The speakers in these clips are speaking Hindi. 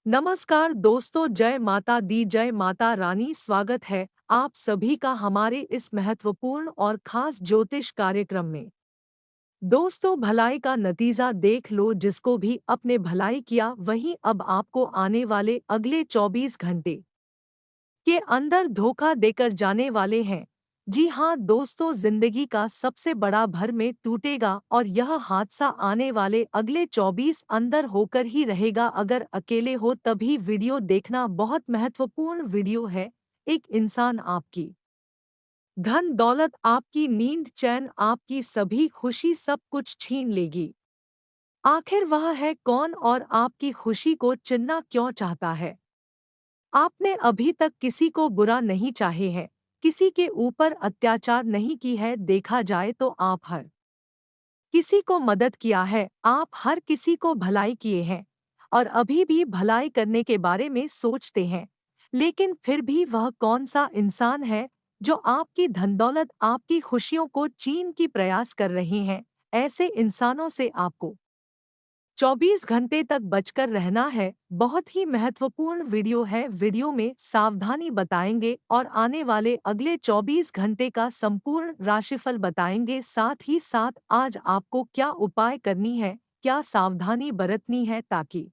नमस्कार दोस्तों, जय माता दी, जय माता रानी। स्वागत है आप सभी का हमारे इस महत्वपूर्ण और खास ज्योतिष कार्यक्रम में। दोस्तों, भलाई का नतीजा देख लो। जिसको भी अपने भलाई किया वही अब आपको आने वाले अगले 24 घंटे के अंदर धोखा देकर जाने वाले हैं। जी हाँ दोस्तों, जिंदगी का सबसे बड़ा भर में टूटेगा और यह हादसा आने वाले अगले 24 अंदर होकर ही रहेगा। अगर अकेले हो तभी वीडियो देखना, बहुत महत्वपूर्ण वीडियो है। एक इंसान आपकी धन दौलत, आपकी नींद चैन, आपकी सभी खुशी, सब कुछ छीन लेगी। आखिर वह है कौन और आपकी खुशी को चिन्ना क्यों चाहता है? आपने अभी तक किसी को बुरा नहीं चाहे हैं, किसी के ऊपर अत्याचार नहीं की है। देखा जाए तो आप हर किसी को मदद किया है, आप हर किसी को भलाई किए हैं और अभी भी भलाई करने के बारे में सोचते हैं। लेकिन फिर भी वह कौन सा इंसान है जो आपकी धनदौलत, आपकी खुशियों को छीन की प्रयास कर रहे हैं? ऐसे इंसानों से आपको 24 घंटे तक बचकर रहना है। बहुत ही महत्वपूर्ण वीडियो है। वीडियो में सावधानी बताएंगे और आने वाले अगले 24 घंटे का संपूर्ण राशिफल बताएंगे। साथ ही साथ आज आपको क्या उपाय करनी है, क्या सावधानी बरतनी है ताकि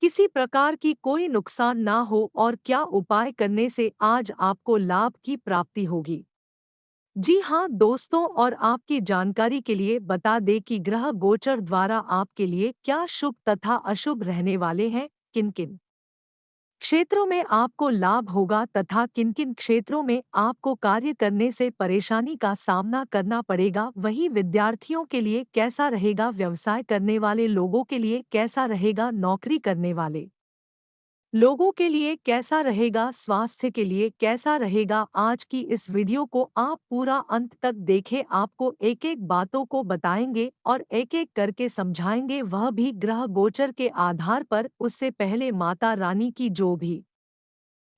किसी प्रकार की कोई नुकसान ना हो और क्या उपाय करने से आज आपको लाभ की प्राप्ति होगी। जी हाँ दोस्तों, और आपकी जानकारी के लिए बता दें कि ग्रह गोचर द्वारा आपके लिए क्या शुभ तथा अशुभ रहने वाले हैं, किन किन क्षेत्रों में आपको लाभ होगा तथा किन किन क्षेत्रों में आपको कार्य करने से परेशानी का सामना करना पड़ेगा। वहीं विद्यार्थियों के लिए कैसा रहेगा, व्यवसाय करने वाले लोगों के लिए कैसा रहेगा, नौकरी करने वाले लोगों के लिए कैसा रहेगा, स्वास्थ्य के लिए कैसा रहेगा। आज की इस वीडियो को आप पूरा अंत तक देखें। आपको एक एक बातों को बताएंगे और एक एक करके समझाएंगे, वह भी ग्रह गोचर के आधार पर। उससे पहले माता रानी की जो भी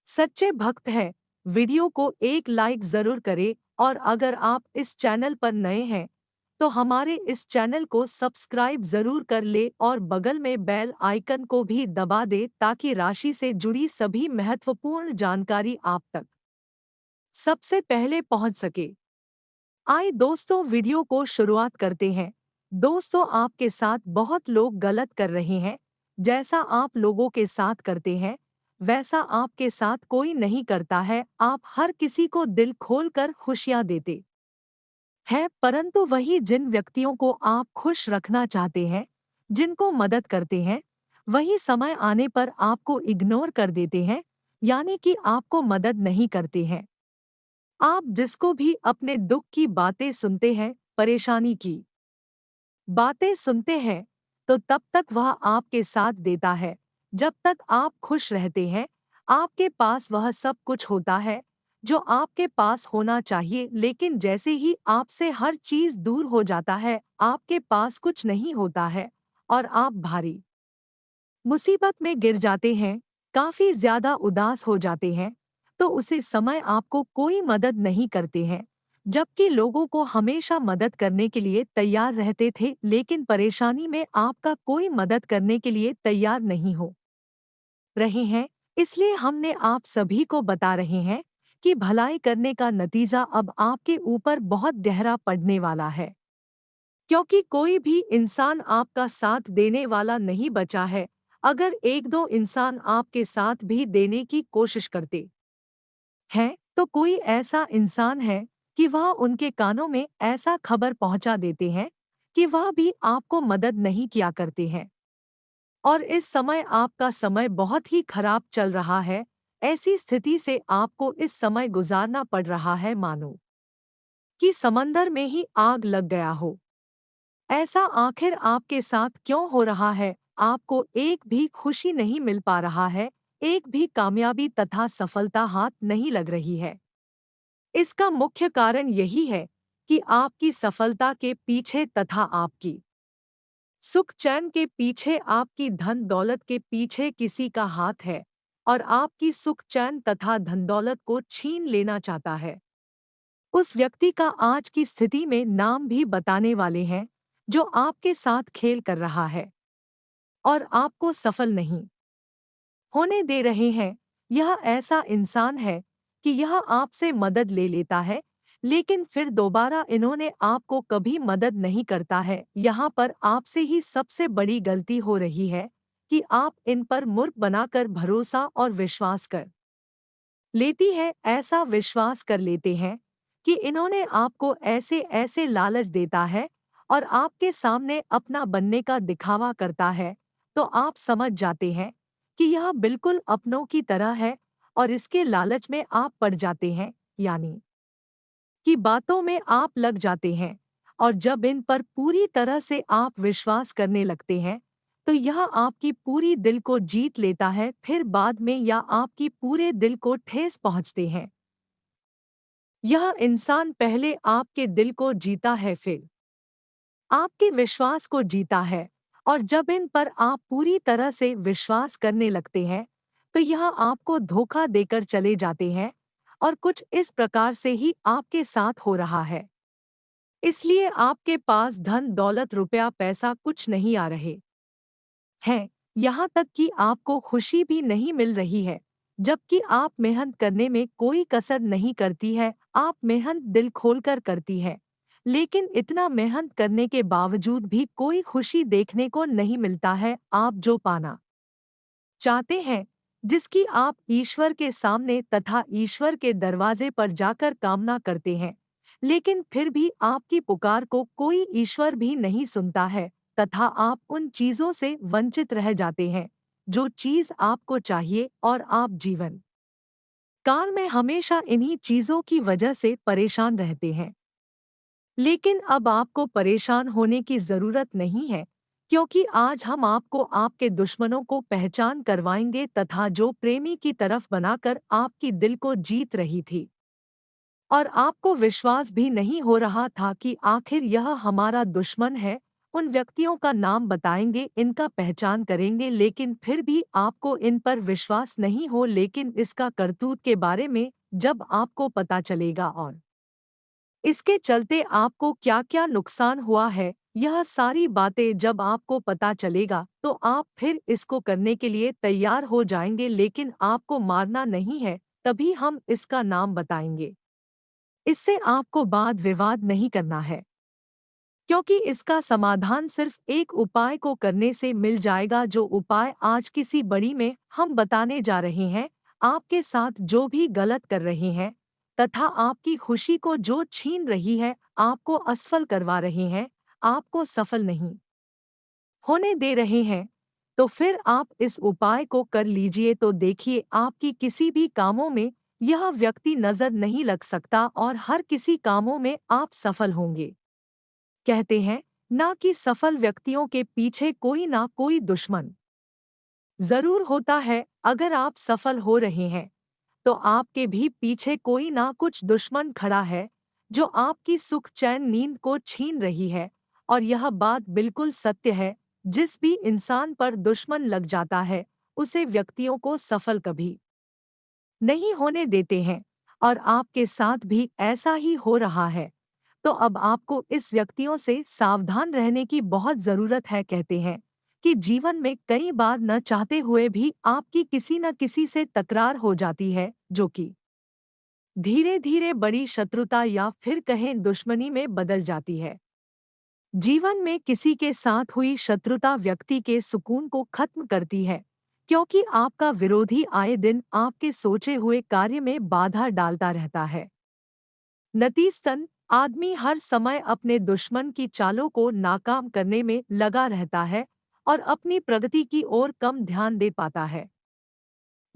सच्चे भक्त हैं, वीडियो को एक लाइक जरूर करें। और अगर आप इस चैनल पर नए हैं तो हमारे इस चैनल को सब्सक्राइब जरूर कर ले और बगल में बेल आइकन को भी दबा दे ताकि राशि से जुड़ी सभी महत्वपूर्ण जानकारी आप तक सबसे पहले पहुंच सके। आइए दोस्तों, वीडियो को शुरुआत करते हैं। दोस्तों, आपके साथ बहुत लोग गलत कर रहे हैं। जैसा आप लोगों के साथ करते हैं वैसा आपके साथ कोई नहीं करता है। आप हर किसी को दिल खोलकर खुशियां देते है, परंतु वही जिन व्यक्तियों को आप खुश रखना चाहते हैं, जिनको मदद करते हैं, वही समय आने पर आपको इग्नोर कर देते हैं, यानी कि आपको मदद नहीं करते हैं। आप जिसको भी अपने दुख की बातें सुनते हैं, परेशानी की बातें सुनते हैं, तो तब तक वह आपके साथ देता है जब तक आप खुश रहते हैं। आपके पास वह सब कुछ होता है जो आपके पास होना चाहिए, लेकिन जैसे ही आपसे हर चीज दूर हो जाता है, आपके पास कुछ नहीं होता है और आप भारी मुसीबत में गिर जाते हैं, काफी ज्यादा उदास हो जाते हैं, तो उसी समय आपको कोई मदद नहीं करते हैं। जबकि लोगों को हमेशा मदद करने के लिए तैयार रहते थे, लेकिन परेशानी में आपका कोई मदद करने के लिए तैयार नहीं हो रहे हैं। इसलिए हमने आप सभी को बता रहे हैं कि भलाई करने का नतीजा अब आपके ऊपर बहुत गहरा पड़ने वाला है, क्योंकि कोई भी इंसान आपका साथ देने वाला नहीं बचा है। अगर एक दो इंसान आपके साथ भी देने की कोशिश करते हैं तो कोई ऐसा इंसान है कि वह उनके कानों में ऐसा खबर पहुंचा देते हैं कि वह भी आपको मदद नहीं किया करते हैं। और इस समय आपका समय बहुत ही खराब चल रहा है। ऐसी स्थिति से आपको इस समय गुजारना पड़ रहा है मानो कि समंदर में ही आग लग गया हो। ऐसा आखिर आपके साथ क्यों हो रहा है? आपको एक भी खुशी नहीं मिल पा रहा है, एक भी कामयाबी तथा सफलता हाथ नहीं लग रही है। इसका मुख्य कारण यही है कि आपकी सफलता के पीछे तथा आपकी सुख चैन के पीछे, आपकी धन दौलत के पीछे किसी का हाथ है और आपकी सुख चैन तथा धन दौलत को छीन लेना चाहता है। उस व्यक्ति का आज की स्थिति में नाम भी बताने वाले हैं जो आपके साथ खेल कर रहा है और आपको सफल नहीं होने दे रहे हैं। यह ऐसा इंसान है कि यह आपसे मदद ले लेता है, लेकिन फिर दोबारा इन्होंने आपको कभी मदद नहीं करता है। यहाँ पर आपसे ही सबसे बड़ी गलती हो रही है कि आप इन पर मूर्ख बनाकर भरोसा और विश्वास कर लेती है। ऐसा विश्वास कर लेते हैं कि इन्होंने आपको ऐसे ऐसे लालच देता है और आपके सामने अपना बनने का दिखावा करता है, तो आप समझ जाते हैं कि यह बिल्कुल अपनों की तरह है और इसके लालच में आप पड़ जाते हैं, यानी कि बातों में आप लग जाते हैं। और जब इन पर पूरी तरह से आप विश्वास करने लगते हैं, तो यह आपकी पूरी दिल को जीत लेता है। फिर बाद में या आपकी पूरे दिल को ठेस पहुंचते हैं। यह इंसान पहले आपके दिल को जीता है, फिर आपके विश्वास को जीता है। और जब इन पर आप पूरी तरह से विश्वास करने लगते हैं, तो यह आपको धोखा देकर चले जाते हैं। और कुछ इस प्रकार से ही आपके साथ हो रहा है। इसलिए आपके पास धन दौलत रुपया पैसा कुछ नहीं आ रहे हैं। यहाँ तक कि आपको खुशी भी नहीं मिल रही है, जबकि आप मेहनत करने में कोई कसर नहीं करती है। आप मेहनत दिल खोलकर करती है, लेकिन इतना मेहनत करने के बावजूद भी कोई खुशी देखने को नहीं मिलता है। आप जो पाना चाहते हैं, जिसकी आप ईश्वर के सामने तथा ईश्वर के दरवाजे पर जाकर कामना करते हैं, लेकिन फिर भी आपकी पुकार को कोई ईश्वर भी नहीं सुनता है, तथा आप उन चीजों से वंचित रह जाते हैं जो चीज आपको चाहिए, और आप जीवन काल में हमेशा इन्हीं चीजों की वजह से परेशान रहते हैं। लेकिन अब आपको परेशान होने की जरूरत नहीं है, क्योंकि आज हम आपको आपके दुश्मनों को पहचान करवाएंगे, तथा जो प्रेमी की तरफ बनाकर आपकी दिल को जीत रही थी और आपको विश्वास भी नहीं हो रहा था कि आखिर यह हमारा दुश्मन है, उन व्यक्तियों का नाम बताएंगे, इनका पहचान करेंगे, लेकिन फिर भी आपको इन पर विश्वास नहीं हो। लेकिन इसका करतूत के बारे में जब आपको पता चलेगा और इसके चलते आपको क्या-क्या नुकसान हुआ है, यह सारी बातें जब आपको पता चलेगा, तो आप फिर इसको करने के लिए तैयार हो जाएंगे। लेकिन आपको मारना नहीं है, तभी हम इसका नाम बताएंगे। इससे आपको वाद विवाद नहीं करना है, क्योंकि इसका समाधान सिर्फ एक उपाय को करने से मिल जाएगा, जो उपाय आज किसी बड़ी में हम बताने जा रहे हैं। आपके साथ जो भी गलत कर रहे हैं तथा आपकी खुशी को जो छीन रही है, आपको असफल करवा रहे हैं, आपको सफल नहीं होने दे रहे हैं, तो फिर आप इस उपाय को कर लीजिए, तो देखिए आपकी किसी भी कामों में यह व्यक्ति नजर नहीं लग सकता और हर किसी कामों में आप सफल होंगे। कहते हैं ना कि सफल व्यक्तियों के पीछे कोई ना कोई दुश्मन जरूर होता है। अगर आप सफल हो रहे हैं, तो आपके भी पीछे कोई ना कुछ दुश्मन खड़ा है, जो आपकी सुख चैन नींद को छीन रही है। और यह बात बिल्कुल सत्य है, जिस भी इंसान पर दुश्मन लग जाता है, उसे व्यक्तियों को सफल कभी नहीं होने देते हैं। और आपके साथ भी ऐसा ही हो रहा है। तो अब आपको इस व्यक्तियों से सावधान रहने की बहुत जरूरत है। कहते हैं कि जीवन में कई बार न चाहते हुए भी आपकी किसी न किसी से तकरार हो जाती है, जो कि धीरे धीरे बड़ी शत्रुता या फिर कहें दुश्मनी में बदल जाती है। जीवन में किसी के साथ हुई शत्रुता व्यक्ति के सुकून को खत्म करती है, क्योंकि आपका विरोधी आए दिन आपके सोचे हुए कार्य में बाधा डालता रहता है। नतीजतन आदमी हर समय अपने दुश्मन की चालों को नाकाम करने में लगा रहता है और अपनी प्रगति की ओर कम ध्यान दे पाता है।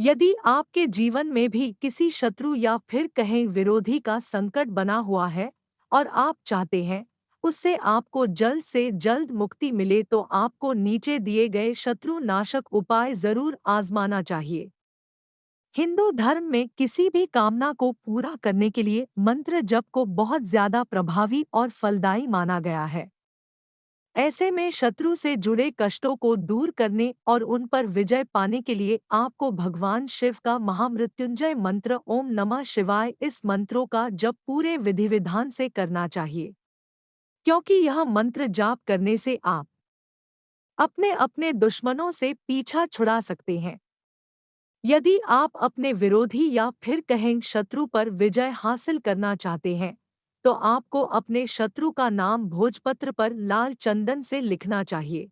यदि आपके जीवन में भी किसी शत्रु या फिर कहें विरोधी का संकट बना हुआ है और आप चाहते हैं उससे आपको जल्द से जल्द मुक्ति मिले, तो आपको नीचे दिए गए शत्रु नाशक उपाय जरूर आजमाना चाहिए। हिंदू धर्म में किसी भी कामना को पूरा करने के लिए मंत्र जप को बहुत ज्यादा प्रभावी और फलदायी माना गया है। ऐसे में शत्रु से जुड़े कष्टों को दूर करने और उन पर विजय पाने के लिए आपको भगवान शिव का महामृत्युंजय मंत्र ओम नमः शिवाय, इस मंत्रों का जप पूरे विधि विधान से करना चाहिए, क्योंकि यह मंत्र जाप करने से आप अपने अपने दुश्मनों से पीछा छुड़ा सकते हैं। यदि आप अपने विरोधी या फिर कहें शत्रु पर विजय हासिल करना चाहते हैं, तो आपको अपने शत्रु का नाम भोजपत्र पर लाल चंदन से लिखना चाहिए।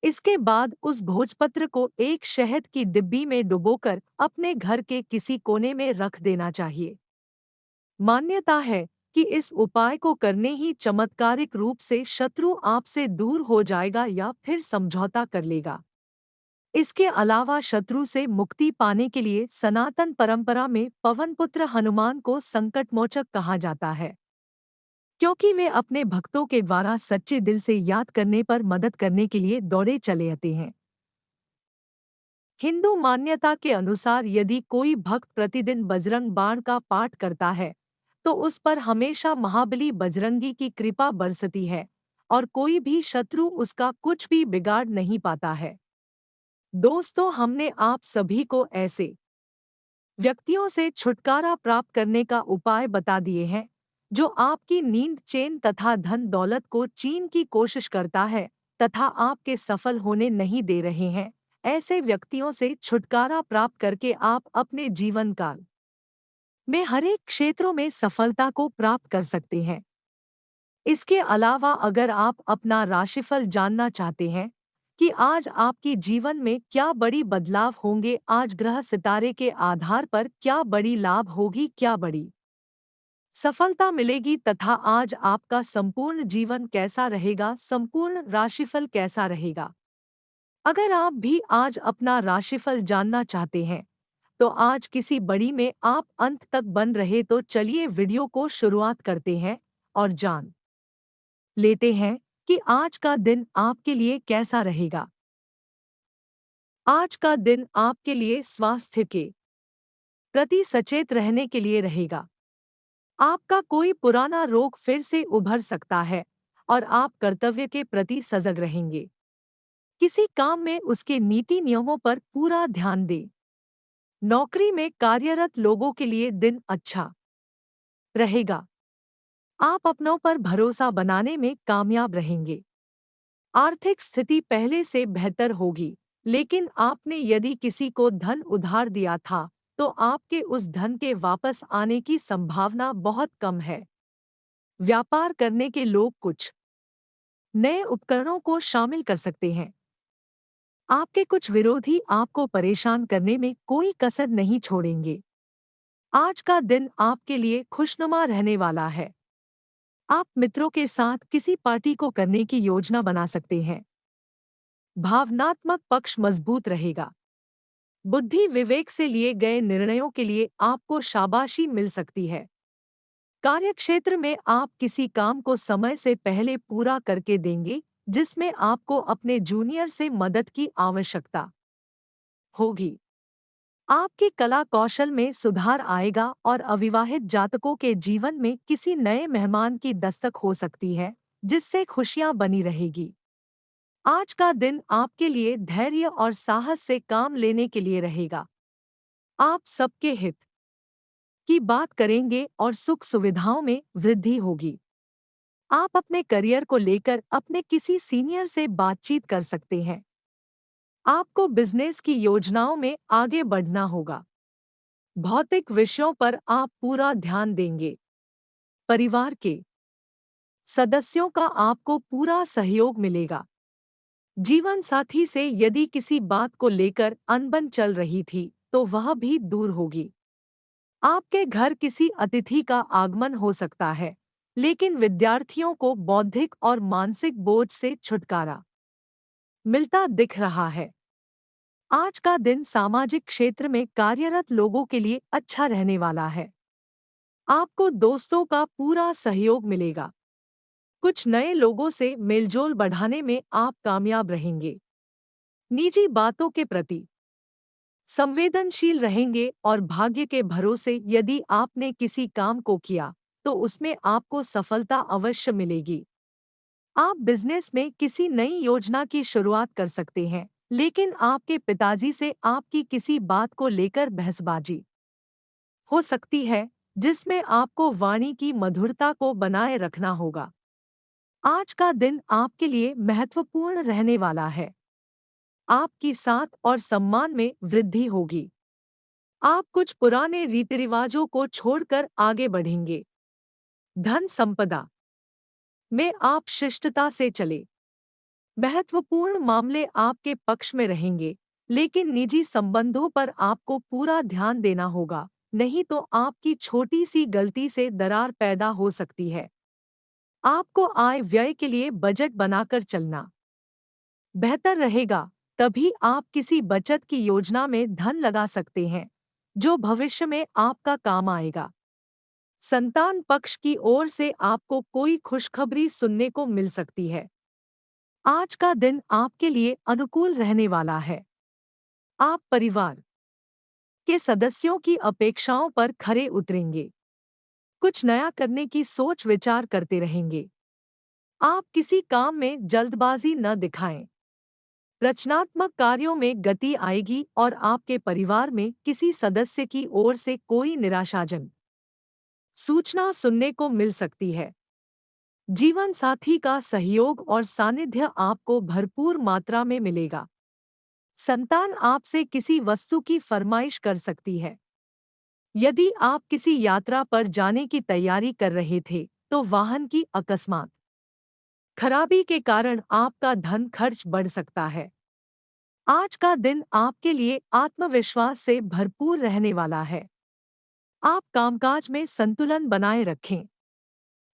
इसके बाद उस भोजपत्र को एक शहद की डिब्बी में डुबोकर अपने घर के किसी कोने में रख देना चाहिए। मान्यता है कि इस उपाय को करने ही चमत्कारिक रूप से शत्रु आपसे दूर हो जाएगा या फिर समझौता कर लेगा। इसके अलावा शत्रु से मुक्ति पाने के लिए सनातन परंपरा में पवनपुत्र हनुमान को संकटमोचक कहा जाता है, क्योंकि वे अपने भक्तों के द्वारा सच्चे दिल से याद करने पर मदद करने के लिए दौड़े चले आते हैं। हिंदू मान्यता के अनुसार यदि कोई भक्त प्रतिदिन बजरंग बाण का पाठ करता है, तो उस पर हमेशा महाबली बजरंगी की कृपा बरसती है और कोई भी शत्रु उसका कुछ भी बिगाड़ नहीं पाता है। दोस्तों, हमने आप सभी को ऐसे व्यक्तियों से छुटकारा प्राप्त करने का उपाय बता दिए हैं जो आपकी नींद, चैन तथा धन दौलत को छीनने की कोशिश करता है तथा आपके सफल होने नहीं दे रहे हैं। ऐसे व्यक्तियों से छुटकारा प्राप्त करके आप अपने जीवन काल में हरेक क्षेत्रों में सफलता को प्राप्त कर सकते हैं। इसके अलावा अगर आप अपना राशिफल जानना चाहते हैं कि आज आपकी जीवन में क्या बड़ी बदलाव होंगे, आज ग्रह सितारे के आधार पर क्या बड़ी लाभ होगी, क्या बड़ी सफलता मिलेगी तथा आज आपका संपूर्ण जीवन कैसा रहेगा, संपूर्ण राशिफल कैसा रहेगा। अगर आप भी आज अपना राशिफल जानना चाहते हैं तो आज किसी बड़ी में आप अंत तक बन रहे, तो चलिए वीडियो को शुरुआत करते हैं और जान लेते हैं कि आज का दिन आपके लिए कैसा रहेगा। आज का दिन आपके लिए स्वास्थ्य के प्रति सचेत रहने के लिए रहेगा। आपका कोई पुराना रोग फिर से उभर सकता है और आप कर्तव्य के प्रति सजग रहेंगे। किसी काम में उसके नीति नियमों पर पूरा ध्यान दें। नौकरी में कार्यरत लोगों के लिए दिन अच्छा रहेगा। आप अपनों पर भरोसा बनाने में कामयाब रहेंगे। आर्थिक स्थिति पहले से बेहतर होगी, लेकिन आपने यदि किसी को धन उधार दिया था तो आपके उस धन के वापस आने की संभावना बहुत कम है। व्यापार करने के लोग कुछ नए उपकरणों को शामिल कर सकते हैं। आपके कुछ विरोधी आपको परेशान करने में कोई कसर नहीं छोड़ेंगे। आज का दिन आपके लिए खुशनुमा रहने वाला है। आप मित्रों के साथ किसी पार्टी को करने की योजना बना सकते हैं। भावनात्मक पक्ष मजबूत रहेगा। बुद्धि विवेक से लिए गए निर्णयों के लिए आपको शाबाशी मिल सकती है। कार्यक्षेत्र में आप किसी काम को समय से पहले पूरा करके देंगे, जिसमें आपको अपने जूनियर से मदद की आवश्यकता होगी। आपकी कला कौशल में सुधार आएगा और अविवाहित जातकों के जीवन में किसी नए मेहमान की दस्तक हो सकती है, जिससे खुशियां बनी रहेगी। आज का दिन आपके लिए धैर्य और साहस से काम लेने के लिए रहेगा। आप सबके हित की बात करेंगे और सुख सुविधाओं में वृद्धि होगी। आप अपने करियर को लेकर अपने किसी सीनियर से बातचीत कर सकते हैं। आपको बिजनेस की योजनाओं में आगे बढ़ना होगा। भौतिक विषयों पर आप पूरा ध्यान देंगे। परिवार के सदस्यों का आपको पूरा सहयोग मिलेगा। जीवन साथी से यदि किसी बात को लेकर अनबन चल रही थी तो वह भी दूर होगी। आपके घर किसी अतिथि का आगमन हो सकता है, लेकिन विद्यार्थियों को बौद्धिक और मानसिक बोझ से छुटकारा मिलता दिख रहा है। आज का दिन सामाजिक क्षेत्र में कार्यरत लोगों के लिए अच्छा रहने वाला है। आपको दोस्तों का पूरा सहयोग मिलेगा। कुछ नए लोगों से मेलजोल बढ़ाने में आप कामयाब रहेंगे। निजी बातों के प्रति संवेदनशील रहेंगे और भाग्य के भरोसे यदि आपने किसी काम को किया तो उसमें आपको सफलता अवश्य मिलेगी। आप बिजनेस में किसी नई योजना की शुरुआत कर सकते हैं, लेकिन आपके पिताजी से आपकी किसी बात को लेकर बहसबाजी हो सकती है, जिसमें आपको वाणी की मधुरता को बनाए रखना होगा। आज का दिन आपके लिए महत्वपूर्ण रहने वाला है। आपकी साख और सम्मान में वृद्धि होगी। आप कुछ पुराने रीति रिवाजों को छोड़कर आगे बढ़ेंगे। धन संपदा में आप शिष्टता से चले। महत्वपूर्ण मामले आपके पक्ष में रहेंगे, लेकिन निजी संबंधों पर आपको पूरा ध्यान देना होगा, नहीं तो आपकी छोटी सी गलती से दरार पैदा हो सकती है। आपको आय व्यय के लिए बजट बनाकर चलना बेहतर रहेगा, तभी आप किसी बचत की योजना में धन लगा सकते हैं, जो भविष्य में आपका काम आएगा। संतान पक्ष की ओर से आपको कोई खुशखबरी सुनने को मिल सकती है। आज का दिन आपके लिए अनुकूल रहने वाला है। आप परिवार के सदस्यों की अपेक्षाओं पर खरे उतरेंगे। कुछ नया करने की सोच विचार करते रहेंगे। आप किसी काम में जल्दबाजी न दिखाएं। रचनात्मक कार्यों में गति आएगी और आपके परिवार में किसी सदस्य की ओर से कोई निराशाजनक सूचना सुनने को मिल सकती है। जीवन साथी का सहयोग और सानिध्य आपको भरपूर मात्रा में मिलेगा। संतान आपसे किसी वस्तु की फरमाइश कर सकती है। यदि आप किसी यात्रा पर जाने की तैयारी कर रहे थे, तो वाहन की अकस्मात खराबी के कारण आपका धन खर्च बढ़ सकता है। आज का दिन आपके लिए आत्मविश्वास से भरपूर रहने वाला है। आप कामकाज में संतुलन बनाए रखें।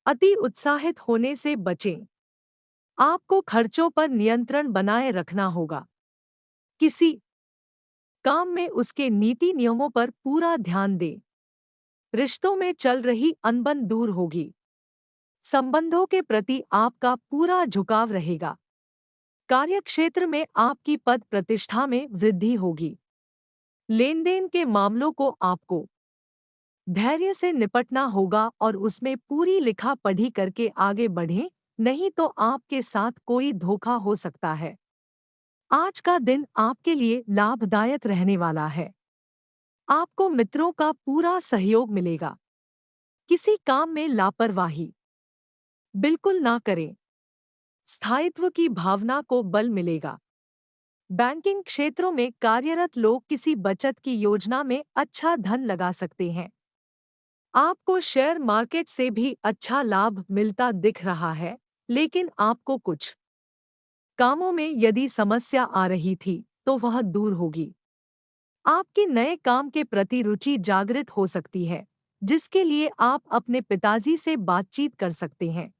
अति उत्साहित होने से बचें। आपको खर्चों पर नियंत्रण बनाए रखना होगा। किसी काम में उसके नीति नियमों पर पूरा ध्यान दें। रिश्तों में चल रही अनबन दूर होगी। संबंधों के प्रति आपका पूरा झुकाव रहेगा। कार्यक्षेत्र में आपकी पद प्रतिष्ठा में वृद्धि होगी। लेनदेन के मामलों को आपको धैर्य से निपटना होगा और उसमें पूरी लिखा पढ़ी करके आगे बढ़ें, नहीं तो आपके साथ कोई धोखा हो सकता है। आज का दिन आपके लिए लाभदायक रहने वाला है। आपको मित्रों का पूरा सहयोग मिलेगा। किसी काम में लापरवाही बिल्कुल ना करें। स्थायित्व की भावना को बल मिलेगा। बैंकिंग क्षेत्रों में कार्यरत लोग किसी बचत की योजना में अच्छा धन लगा सकते हैं। आपको शेयर मार्केट से भी अच्छा लाभ मिलता दिख रहा है, लेकिन आपको कुछ कामों में यदि समस्या आ रही थी, तो वह दूर होगी। आपकी नए काम के प्रति रुचि जागृत हो सकती है, जिसके लिए आप अपने पिताजी से बातचीत कर सकते हैं।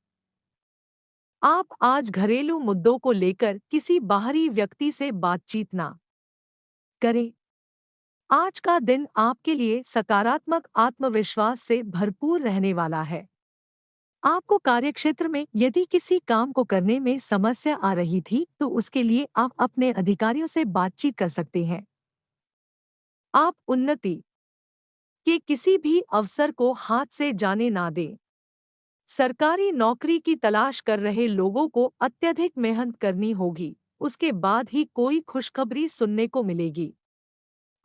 आप आज घरेलू मुद्दों को लेकर किसी बाहरी व्यक्ति से बातचीत ना करें। आज का दिन आपके लिए सकारात्मक आत्मविश्वास से भरपूर रहने वाला है। आपको कार्यक्षेत्र में यदि किसी काम को करने में समस्या आ रही थी, तो उसके लिए आप अपने अधिकारियों से बातचीत कर सकते हैं। आप उन्नति के किसी भी अवसर को हाथ से जाने ना दें। सरकारी नौकरी की तलाश कर रहे लोगों को अत्यधिक मेहनत करनी होगी, उसके बाद ही कोई खुशखबरी सुनने को मिलेगी।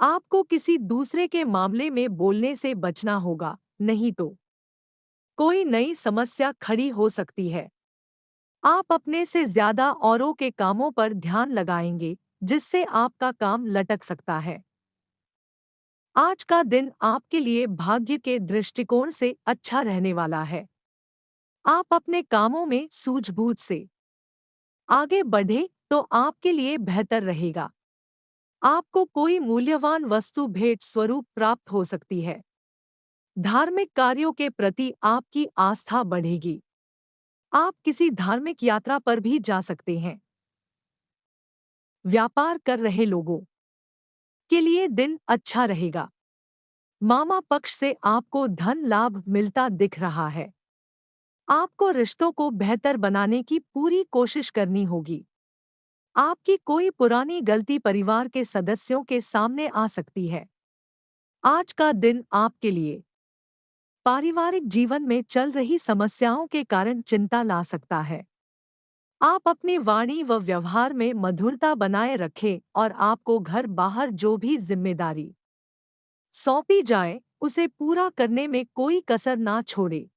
आपको किसी दूसरे के मामले में बोलने से बचना होगा, नहीं तो कोई नई समस्या खड़ी हो सकती है। आप अपने से ज्यादा औरों के कामों पर ध्यान लगाएंगे, जिससे आपका काम लटक सकता है। आज का दिन आपके लिए भाग्य के दृष्टिकोण से अच्छा रहने वाला है। आप अपने कामों में सूझबूझ से आगे बढ़े तो आपके लिए बेहतर रहेगा। आपको कोई मूल्यवान वस्तु भेंट स्वरूप प्राप्त हो सकती है। धार्मिक कार्यों के प्रति आपकी आस्था बढ़ेगी। आप किसी धार्मिक यात्रा पर भी जा सकते हैं। व्यापार कर रहे लोगों के लिए दिन अच्छा रहेगा। मामा पक्ष से आपको धन लाभ मिलता दिख रहा है। आपको रिश्तों को बेहतर बनाने की पूरी कोशिश करनी होगी। आपकी कोई पुरानी गलती परिवार के सदस्यों के सामने आ सकती है। आज का दिन आपके लिए पारिवारिक जीवन में चल रही समस्याओं के कारण चिंता ला सकता है। आप अपनी वाणी व व्यवहार में मधुरता बनाए रखें और आपको घर बाहर जो भी जिम्मेदारी सौंपी जाए, उसे पूरा करने में कोई कसर ना छोड़े।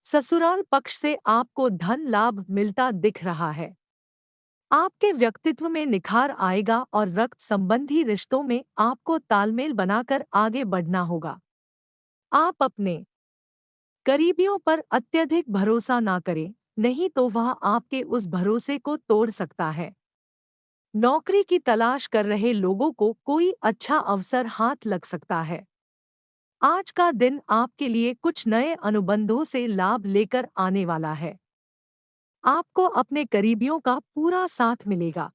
ससुराल पक्ष से आपको धन लाभ मिलता दिख रहा है। आपके व्यक्तित्व में निखार आएगा और रक्त संबंधी रिश्तों में आपको तालमेल बनाकर आगे बढ़ना होगा। आप अपने करीबियों पर अत्यधिक भरोसा ना करें, नहीं तो वह आपके उस भरोसे को तोड़ सकता है। नौकरी की तलाश कर रहे लोगों को कोई अच्छा अवसर हाथ लग सकता है। आज का दिन आपके लिए कुछ नए अनुबंधों से लाभ लेकर आने वाला है। आपको अपने करीबियों का पूरा साथ मिलेगा।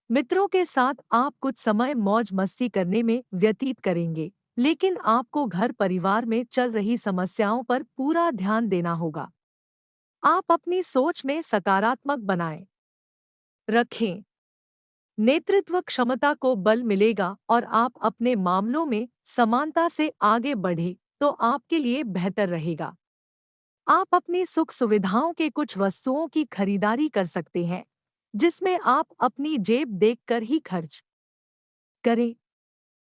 मित्रों के साथ आप कुछ समय मौज मस्ती करने में व्यतीत करेंगे, लेकिन आपको घर परिवार में चल रही समस्याओं पर पूरा ध्यान देना होगा। आप अपनी सोच में सकारात्मक बनाए रखें। नेतृत्व क्षमता को बल मिलेगा और आप अपने मामलों में समानता से आगे बढ़े तो आपके लिए बेहतर रहेगा। आप अपनी सुख सुविधाओं के कुछ वस्तुओं की खरीदारी कर सकते हैं, जिसमें आप अपनी जेब देखकर ही खर्च करें।